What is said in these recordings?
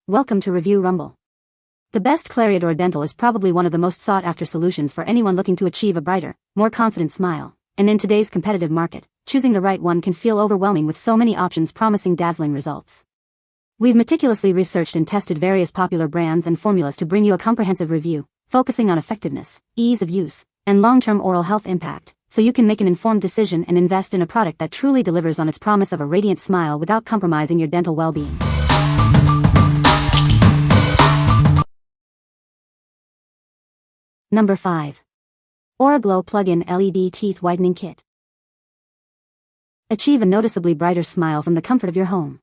Welcome to Review Rumble. The best Clareador Dental is probably one of the most sought-after solutions for anyone looking to achieve a brighter, more confident smile, and in today's competitive market, choosing the right one can feel overwhelming with so many options promising dazzling results. We've meticulously researched and tested various popular brands and formulas to bring you a comprehensive review, focusing on effectiveness, ease of use, and long-term oral health impact, so you can make an informed decision and invest in a product that truly delivers on its promise of a radiant smile without compromising your dental well-being. Number 5. Auraglow Plug-in LED Teeth Whitening Kit. Achieve a noticeably brighter smile from the comfort of your home.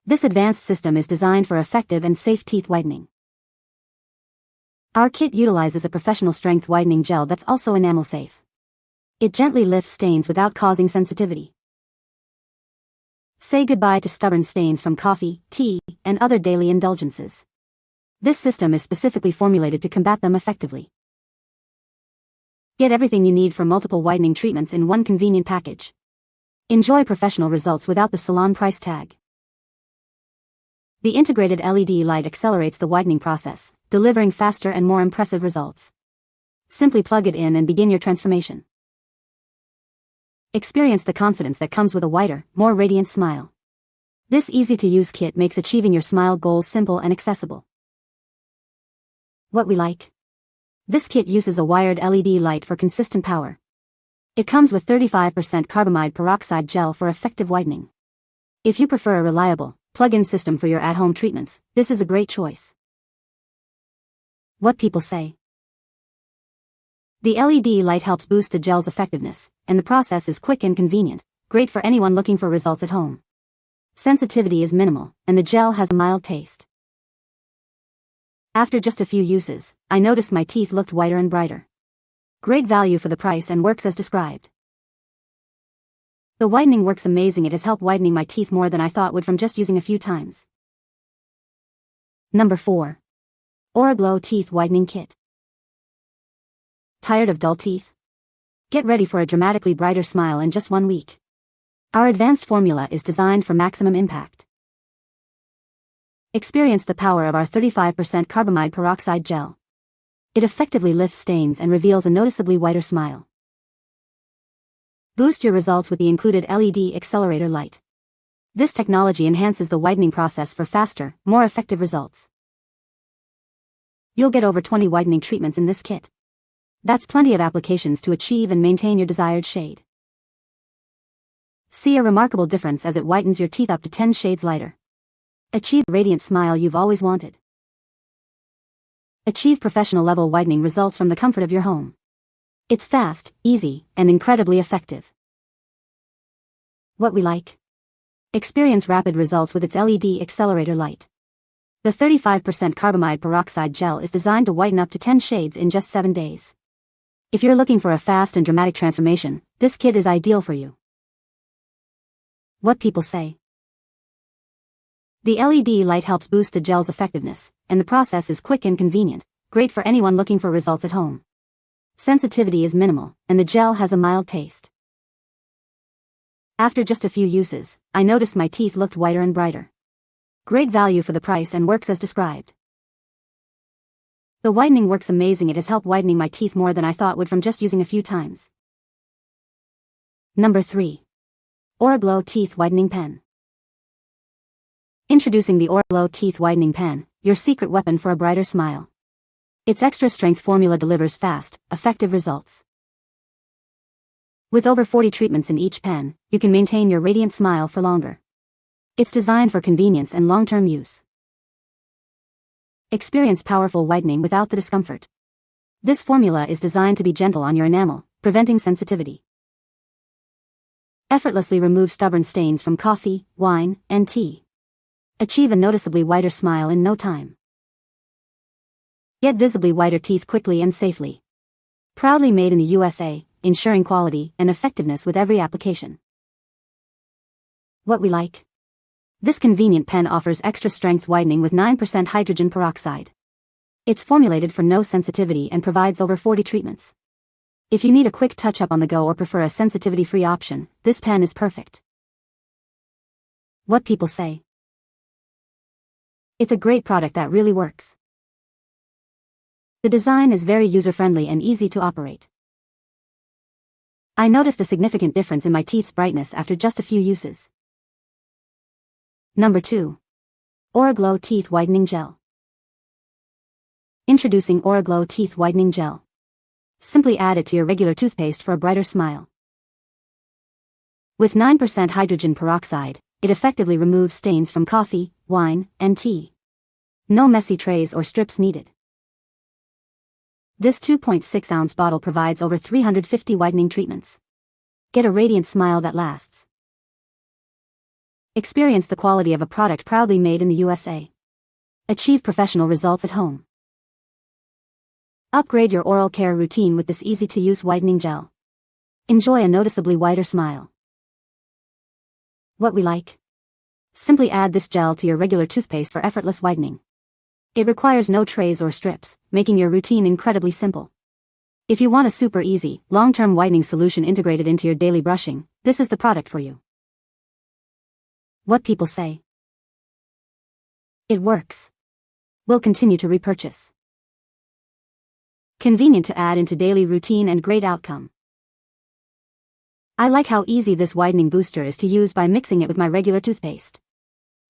This advanced system is designed for effective and safe teeth whitening. Our kit utilizes a professional-strength whitening gel that's also enamel-safe. It gently lifts stains without causing sensitivity. Say goodbye to stubborn stains from coffee, tea, and other daily indulgences. This system is specifically formulated to combat them effectively. Get everything you need for multiple whitening treatments in one convenient package. Enjoy professional results without the salon price tag. The integrated LED light accelerates the whitening process, delivering faster and more impressive results. Simply plug it in and begin your transformation. Experience the confidence that comes with a whiter, more radiant smile. This easy-to-use kit makes achieving your smile goals simple and accessible. What we like. This kit uses a wired LED light for consistent power. It comes with 35% carbamide peroxide gel for effective whitening. If you prefer a reliable, plug-in system for your at-home treatments, this is a great choice. What people say. The LED light helps boost the gel's effectiveness, and the process is quick and convenient, great for anyone looking for results at home. Sensitivity is minimal, and the gel has a mild taste. After just a few uses, I noticed my teeth looked whiter and brighter. Great value for the price and works as described. The whitening works amazing. It has helped whitening my teeth more than I thought would from just using a few times. Number 4. Auraglow Teeth Whitening Kit. Tired of dull teeth? Get ready for a dramatically brighter smile in just 1 week. Our advanced formula is designed for maximum impact. Experience the power of our 35% carbamide peroxide gel. It effectively lifts stains and reveals a noticeably whiter smile. Boost your results with the included LED accelerator light. This technology enhances the whitening process for faster, more effective results. You'll get over 20 whitening treatments in this kit. That's plenty of applications to achieve and maintain your desired shade. See a remarkable difference as it whitens your teeth up to 10 shades lighter. Achieve the radiant smile you've always wanted. Achieve professional-level whitening results from the comfort of your home. It's fast, easy, and incredibly effective. What we like. Experience rapid results with its LED accelerator light. The 35% carbamide peroxide gel is designed to whiten up to 10 shades in just 7 days. If you're looking for a fast and dramatic transformation, this kit is ideal for you. What people say. The LED light helps boost the gel's effectiveness, and the process is quick and convenient, great for anyone looking for results at home. Sensitivity is minimal, and the gel has a mild taste. After just a few uses, I noticed my teeth looked whiter and brighter. Great value for the price and works as described. The whitening works amazing. It has helped whitening my teeth more than I thought would from just using a few times. Number 3. Auraglow Teeth Whitening Pen. Introducing the Auraglow Teeth Whitening Pen, your secret weapon for a brighter smile. Its extra-strength formula delivers fast, effective results. With over 40 treatments in each pen, you can maintain your radiant smile for longer. It's designed for convenience and long-term use. Experience powerful whitening without the discomfort. This formula is designed to be gentle on your enamel, preventing sensitivity. Effortlessly remove stubborn stains from coffee, wine, and tea. Achieve a noticeably whiter smile in no time. Get visibly whiter teeth quickly and safely. Proudly made in the USA, ensuring quality and effectiveness with every application. What we like. This convenient pen offers extra-strength whitening with 9% hydrogen peroxide. It's formulated for no sensitivity and provides over 40 treatments. If you need a quick touch-up on the go or prefer a sensitivity-free option, this pen is perfect. What people say. It's a great product that really works. The design is very user-friendly and easy to operate. I noticed a significant difference in my teeth's brightness after just a few uses. Number 2. Auraglow Teeth Whitening Gel. Introducing Auraglow Teeth Whitening Gel. Simply add it to your regular toothpaste for a brighter smile. With 9% hydrogen peroxide, it effectively removes stains from coffee, wine, and tea. No messy trays or strips needed. This 2.6-ounce bottle provides over 350 whitening treatments. Get a radiant smile that lasts. Experience the quality of a product proudly made in the USA. Achieve professional results at home. Upgrade your oral care routine with this easy-to-use whitening gel. Enjoy a noticeably whiter smile. What we like? Simply add this gel to your regular toothpaste for effortless whitening. It requires no trays or strips, making your routine incredibly simple. If you want a super easy, long-term whitening solution integrated into your daily brushing, this is the product for you. What people say. It works. Will continue to repurchase. Convenient to add into daily routine and great outcome. I like how easy this whitening booster is to use by mixing it with my regular toothpaste.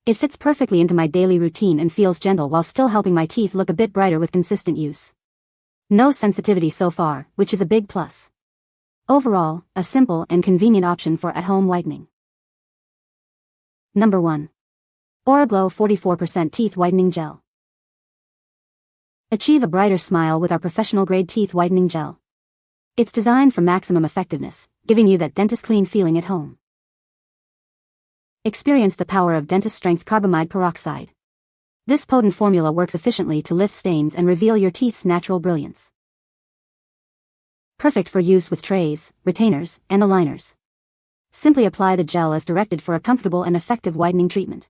It fits perfectly into my daily routine and feels gentle while still helping my teeth look a bit brighter with consistent use. No sensitivity so far, which is a big plus. Overall, a simple and convenient option for at-home whitening. Number 1. Auraglow 44% Teeth Whitening Gel. Achieve a brighter smile with our professional-grade teeth whitening gel. It's designed for maximum effectiveness, giving you that dentist-clean feeling at home. Experience the power of dentist-strength carbamide peroxide. This potent formula works efficiently to lift stains and reveal your teeth's natural brilliance. Perfect for use with trays, retainers, and aligners. Simply apply the gel as directed for a comfortable and effective whitening treatment.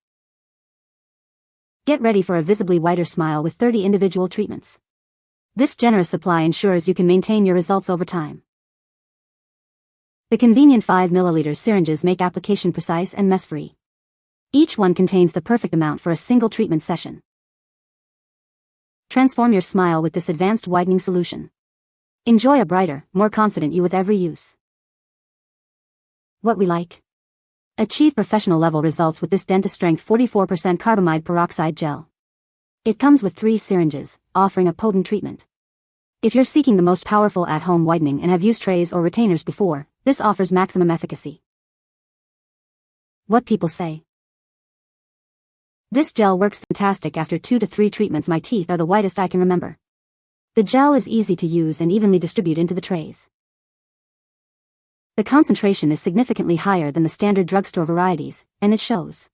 Get ready for a visibly whiter smile with 30 individual treatments. This generous supply ensures you can maintain your results over time. The convenient 5 ml syringes make application precise and mess-free. Each one contains the perfect amount for a single treatment session. Transform your smile with this advanced whitening solution. Enjoy a brighter, more confident you with every use. What we like? Achieve professional-level results with this dentist-strength 44% carbamide peroxide gel. It comes with 3 syringes, offering a potent treatment. If you're seeking the most powerful at-home whitening and have used trays or retainers before, this offers maximum efficacy. What people say. This gel works fantastic after 2 to 3 treatments. My teeth are the whitest I can remember. The gel is easy to use and evenly distribute into the trays. The concentration is significantly higher than the standard drugstore varieties, and it shows.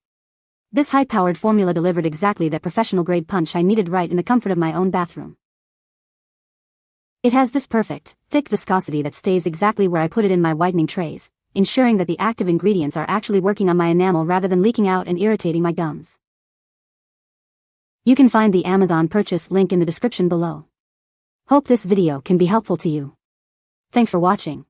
This high-powered formula delivered exactly that professional-grade punch I needed right in the comfort of my own bathroom. It has this perfect, thick viscosity that stays exactly where I put it in my whitening trays, ensuring that the active ingredients are actually working on my enamel rather than leaking out and irritating my gums. You can find the Amazon purchase link in the description below. Hope this video can be helpful to you. Thanks for watching.